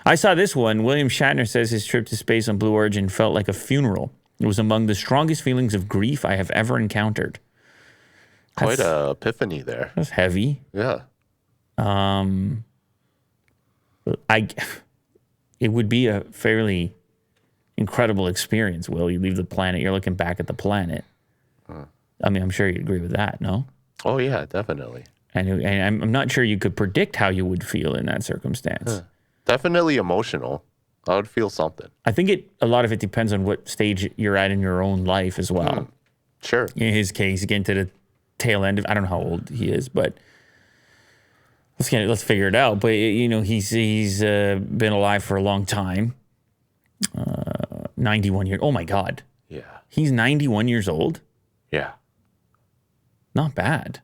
I saw this one. William Shatner says his trip to space on Blue Origin felt like a funeral. It was among the strongest feelings of grief I have ever encountered. Quite a epiphany there. That's heavy. Yeah. It would be a fairly incredible experience, Will. You leave the planet, you're looking back at the planet. I mean, I'm sure you'd agree with that, no? Oh, yeah, definitely. And I'm not sure you could predict how you would feel in that circumstance. Definitely emotional. I would feel something. I think a lot of it depends on what stage you're at in your own life as well. Sure. In his case, getting to the tail end of, I don't know how old he is, but let's figure it out. But he's been alive for a long time. 91 years. Oh my God. Yeah. He's 91 years old. Yeah. Not bad.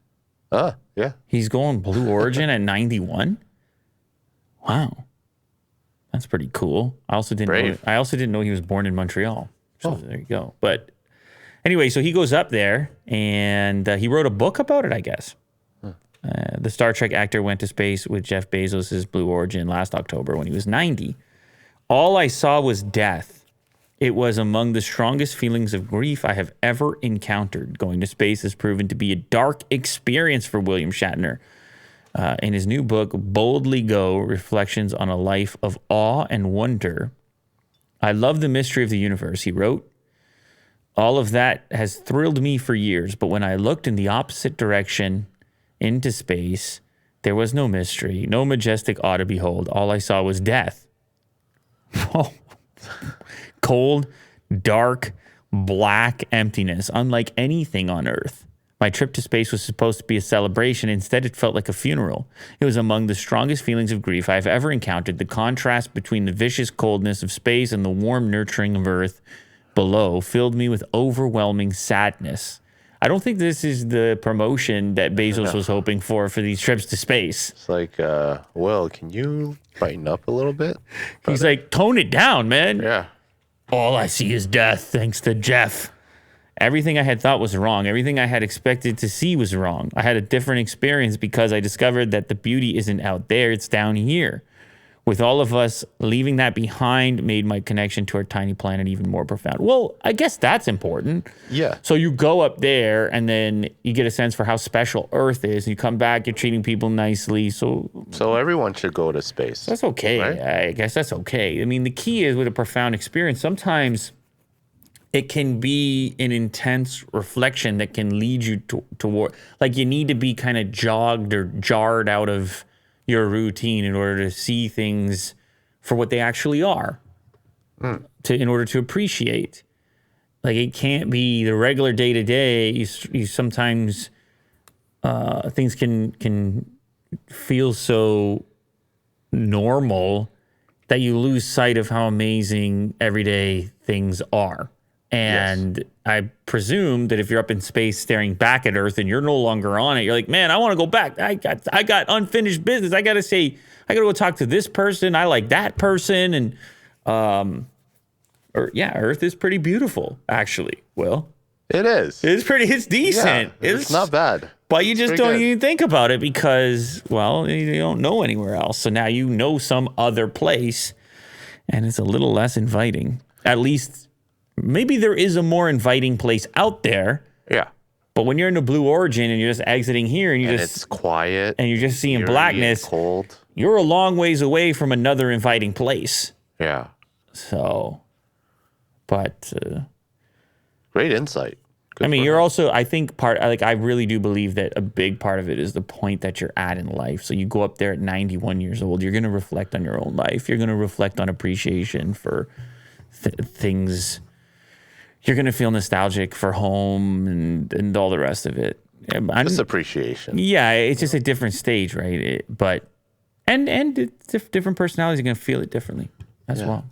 Yeah. He's going Blue Origin at 91. Wow. That's pretty cool. I also didn't know he was born in Montreal. So there you go. But anyway, so he goes up there and he wrote a book about it, I guess. The Star Trek actor went to space with Jeff Bezos' Blue Origin last October when he was 90. All I saw was death. It was among the strongest feelings of grief I have ever encountered. Going to space has proven to be a dark experience for William Shatner. In his new book, Boldly Go, Reflections on a Life of Awe and Wonder. I love the mystery of the universe, he wrote. All of that has thrilled me for years, but when I looked in the opposite direction into space, there was no mystery, no majestic awe to behold. All I saw was death. Cold, dark, black emptiness, unlike anything on Earth. My trip to space was supposed to be a celebration. Instead, it felt like a funeral. It was among the strongest feelings of grief I have ever encountered. The contrast between the vicious coldness of space and the warm nurturing of Earth below filled me with overwhelming sadness. I don't think this is the promotion that Bezos was hoping for these trips to space. It's like, Will, can you brighten up a little bit? He's like, tone it down, man. Yeah. All I see is death, thanks to Jeff. Everything I had thought was wrong. Everything I had expected to see was wrong. I had a different experience because I discovered that the beauty isn't out there, it's down here. With all of us, leaving that behind made my connection to our tiny planet even more profound. Well, I guess that's important. Yeah. So you go up there and then you get a sense for how special Earth is. And you come back, you're treating people nicely. So everyone should go to space. That's okay. Right? I guess that's okay. I mean, the key is with a profound experience, sometimes it can be an intense reflection that can lead you toward, like you need to be kind of jogged or jarred out of your routine in order to see things for what they actually are, in order to appreciate. Like it can't be the regular day to day. You sometimes things can feel so normal that you lose sight of how amazing everyday things are. And yes. I presume that if you're up in space staring back at Earth and you're no longer on it, you're like, man, I want to go back. I got unfinished business. I got to go talk to this person. I like that person. And, Earth is pretty beautiful, actually. Will. It is. It's decent. Yeah, it's not bad. But you just don't even think about it because, well, you don't know anywhere else. So now you know some other place and it's a little less inviting. At least maybe there is a more inviting place out there. Yeah. But when you're in the Blue Origin and you're just exiting here and it's quiet and you're just seeing blackness, cold, you're a long ways away from another inviting place. Yeah. So, but great insight. Good I mean, you're also, I think I really do believe that a big part of it is the point that you're at in life. So you go up there at 91 years old, you're going to reflect on your own life. You're going to reflect on appreciation for things. You're going to feel nostalgic for home and all the rest of it. Just appreciation. Yeah, it's just a different stage, right? And different personalities are going to feel it differently as well.